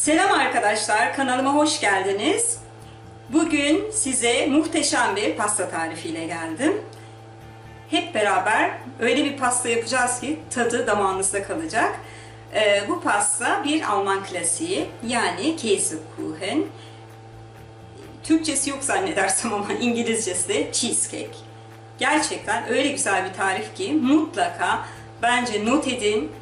Selam arkadaşlar, kanalıma hoş geldiniz. Bugün size muhteşem bir pasta tarifiyle geldim. Hep beraber öyle bir pasta yapacağız ki tadı damağınızda kalacak. Bu pasta bir Alman klasiği, yani Käsekuchen. Türkçesi yok zannedersem ama İngilizcesi de cheesecake. Gerçekten öyle güzel bir tarif ki mutlaka bence not edin,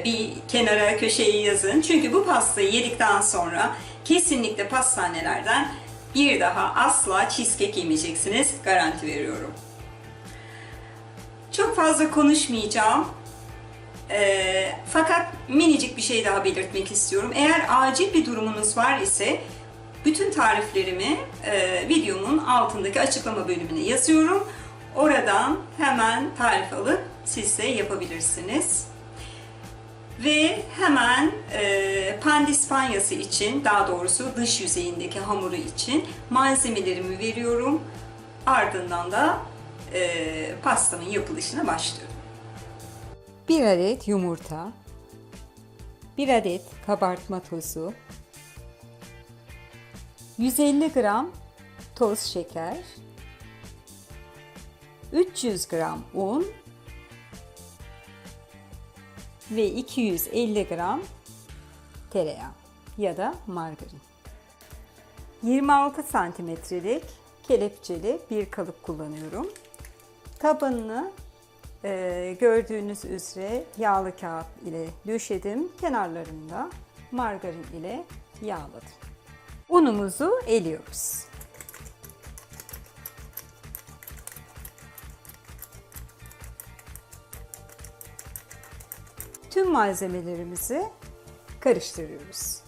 bir kenara köşeye yazın. Çünkü bu pastayı yedikten sonra kesinlikle pastanelerden bir daha asla cheesecake yemeyeceksiniz. Garanti veriyorum. Çok fazla konuşmayacağım. Fakat minicik bir şey daha belirtmek istiyorum. Eğer acil bir durumunuz var ise bütün tariflerimi videomun altındaki açıklama bölümüne yazıyorum. Oradan hemen tarif alıp siz de yapabilirsiniz. Ve hemen pandispanyası için, daha doğrusu dış yüzeyindeki hamuru için malzemelerimi veriyorum. Ardından da pastamın yapılışına başlıyorum. 1 adet yumurta, 1 adet kabartma tozu, 150 gram toz şeker, 300 gram un ve 250 gram tereyağı ya da margarin. 26 santimetrelik kelepçeli bir kalıp kullanıyorum. Tabanını gördüğünüz üzere yağlı kağıt ile döşedim. Kenarlarında margarin ile yağladım. Unumuzu eliyoruz. Tüm malzemelerimizi karıştırıyoruz.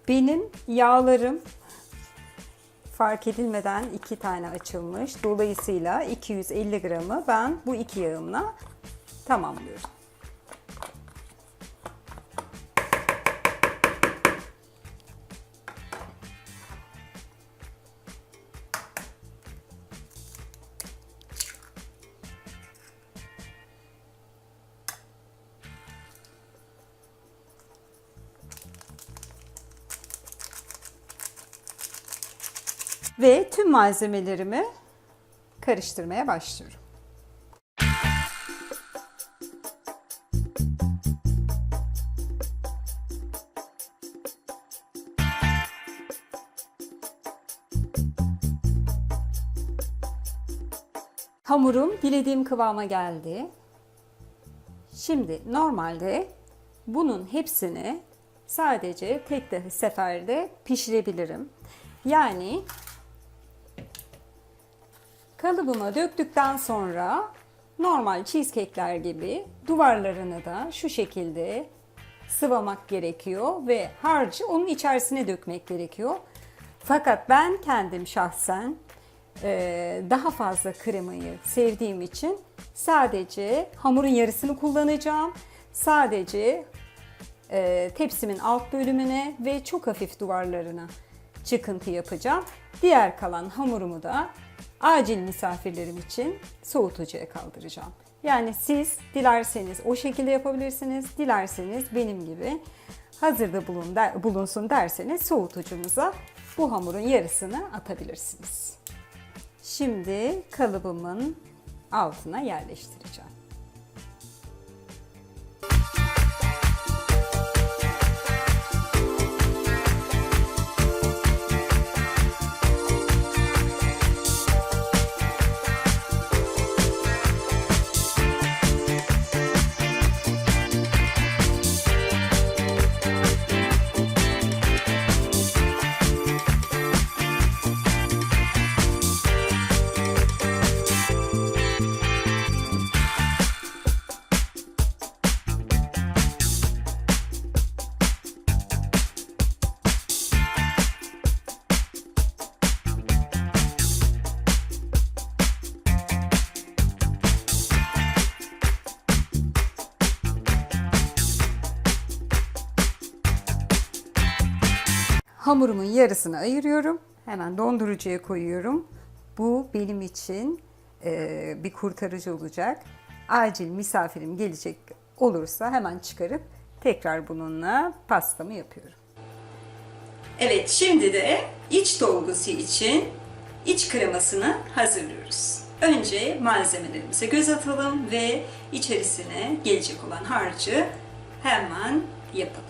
Benim yağlarım fark edilmeden 2 tane açılmış. Dolayısıyla 250 gramı ben bu 2 yağımla tamamlıyorum. Ve tüm malzemelerimi karıştırmaya başlıyorum. Hamurum dilediğim kıvama geldi. Şimdi normalde bunun hepsini sadece tek seferde pişirebilirim. Yani kalıbıma döktükten sonra normal cheesecake'ler gibi duvarlarını da şu şekilde sıvamak gerekiyor ve harcı onun içerisine dökmek gerekiyor. Fakat ben kendim şahsen daha fazla kremayı sevdiğim için sadece hamurun yarısını kullanacağım. Sadece tepsimin alt bölümüne ve çok hafif duvarlarına çıkıntı yapacağım. Diğer kalan hamurumu da acil misafirlerim için soğutucuya kaldıracağım. Yani siz dilerseniz o şekilde yapabilirsiniz. Dilerseniz benim gibi hazırda bulunsun derseniz soğutucumuza bu hamurun yarısını atabilirsiniz. Şimdi kalıbımın altına yerleştireceğim. Hamurumun yarısını ayırıyorum. Hemen dondurucuya koyuyorum. Bu benim için bir kurtarıcı olacak. Acil misafirim gelecek olursa hemen çıkarıp tekrar bununla pastamı yapıyorum. Evet, şimdi de iç dolgusu için iç kremasını hazırlıyoruz. Önce malzemelerimize göz atalım ve içerisine gelecek olan harcı hemen yapalım.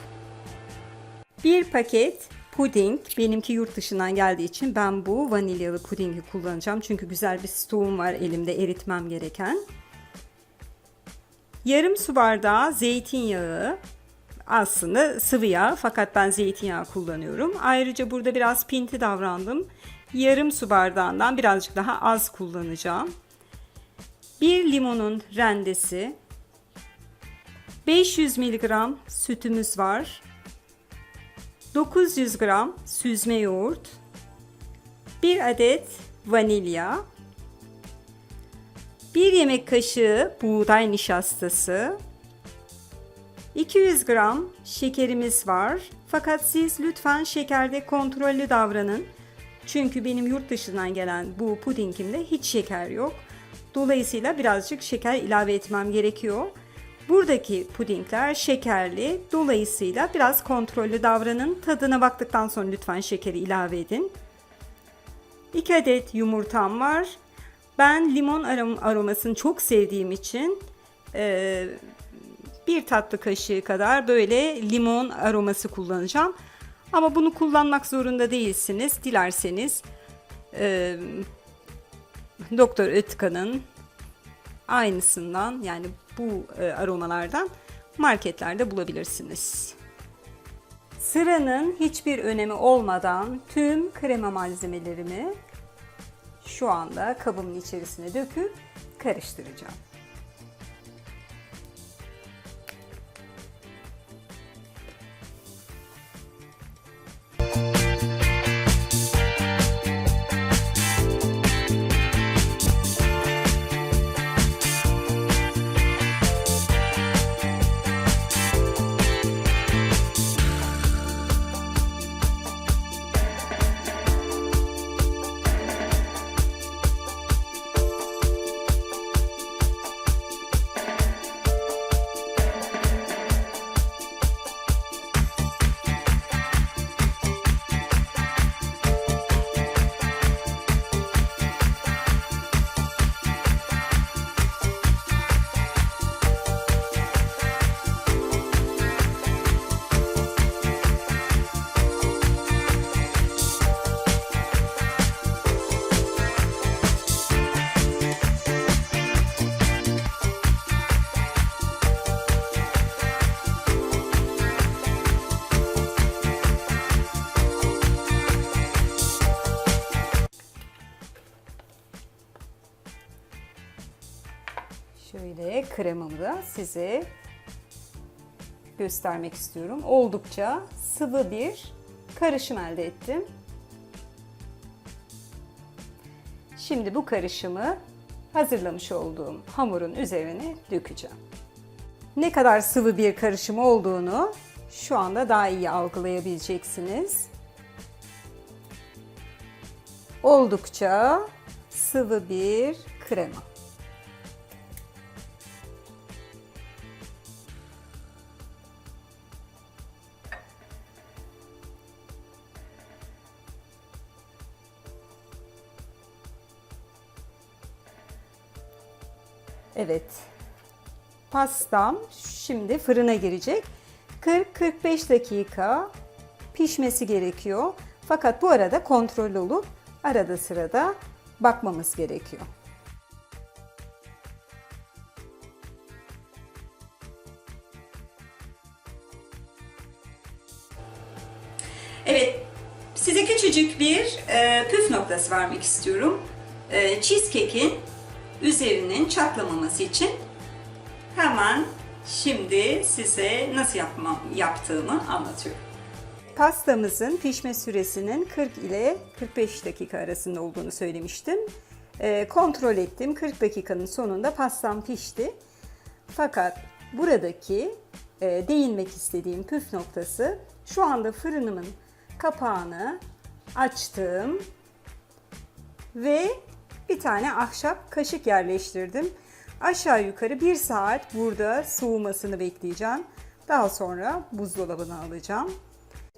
Bir paket puding, benimki yurt dışından geldiği için ben bu vanilyalı pudingi kullanacağım. Çünkü güzel bir stoğum var elimde eritmem gereken. Yarım su bardağı zeytinyağı, aslında sıvı yağ fakat ben zeytinyağı kullanıyorum. Ayrıca burada biraz pinti davrandım. Yarım su bardağından birazcık daha az kullanacağım. Bir limonun rendesi, 500 mg sütümüz var. 900 gram süzme yoğurt, 1 adet vanilya, 1 yemek kaşığı buğday nişastası, 200 gram şekerimiz var. Fakat siz lütfen şekerde kontrollü davranın. Çünkü benim yurt dışından gelen bu pudingimde hiç şeker yok. Dolayısıyla birazcık şeker ilave etmem gerekiyor. Buradaki pudingler şekerli. Dolayısıyla biraz kontrollü davranın. Tadına baktıktan sonra lütfen şekeri ilave edin. 2 adet yumurtam var. Ben limon aromasını çok sevdiğim için bir tatlı kaşığı kadar böyle limon aroması kullanacağım. Ama bunu kullanmak zorunda değilsiniz. Dilerseniz Doktor Ötkan'ın aynısından, yani bu aromalardan marketlerde bulabilirsiniz. Sıranın hiçbir önemi olmadan tüm krema malzemelerimi şu anda kabımın içerisine döküp karıştıracağım. Şöyle kremamı da size göstermek istiyorum. Oldukça sıvı bir karışım elde ettim. Şimdi bu karışımı hazırlamış olduğum hamurun üzerine dökeceğim. Ne kadar sıvı bir karışım olduğunu şu anda daha iyi algılayabileceksiniz. Oldukça sıvı bir krema. Evet. Pastam şimdi fırına girecek. 40-45 dakika pişmesi gerekiyor. Fakat bu arada kontrollü olup arada sırada bakmamız gerekiyor. Evet, size küçücük bir püf noktası vermek istiyorum. Cheesecake'in üzerinin çatlamaması için hemen şimdi size nasıl yaptığımı anlatıyorum. Pastamızın pişme süresinin 40 ile 45 dakika arasında olduğunu söylemiştim. Kontrol ettim. 40 dakikanın sonunda pastam pişti. Fakat buradaki değinmek istediğim püf noktası, şu anda fırınımın kapağını açtım ve bir tane ahşap kaşık yerleştirdim. Aşağı yukarı 1 saat burada soğumasını bekleyeceğim. Daha sonra buzdolabına alacağım.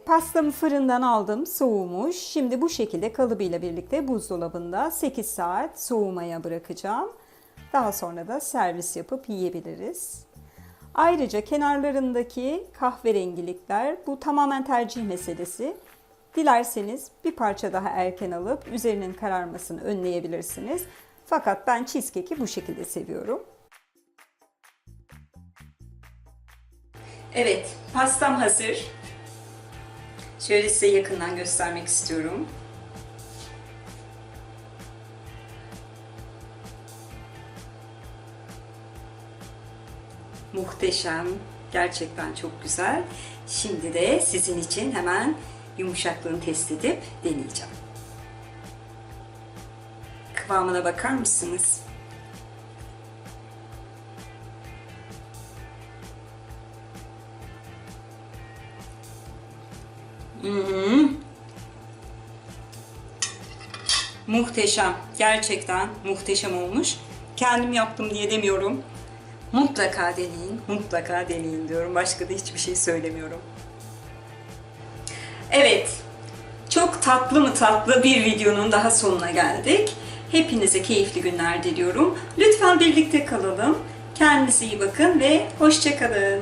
Pastamı fırından aldım, soğumuş. Şimdi bu şekilde kalıbıyla birlikte buzdolabında 8 saat soğumaya bırakacağım. Daha sonra da servis yapıp yiyebiliriz. Ayrıca kenarlarındaki kahverengilikler, bu tamamen tercih meselesi. Dilerseniz bir parça daha erken alıp üzerinin kararmasını önleyebilirsiniz. Fakat ben cheesecake'i bu şekilde seviyorum. Evet, pastam hazır. Şöyle size yakından göstermek istiyorum. Muhteşem, gerçekten çok güzel. Şimdi de sizin için hemen yumuşaklığını test edip deneyeceğim. Kıvamına bakar mısınız? Muhteşem. Gerçekten muhteşem olmuş. Kendim yaptım diye demiyorum. Mutlaka deneyin, mutlaka deneyin diyorum. Başka da hiçbir şey söylemiyorum. Evet, çok tatlı mı tatlı bir videonun daha sonuna geldik. Hepinize keyifli günler diliyorum. Lütfen birlikte kalalım. Kendinize iyi bakın ve hoşça kalın.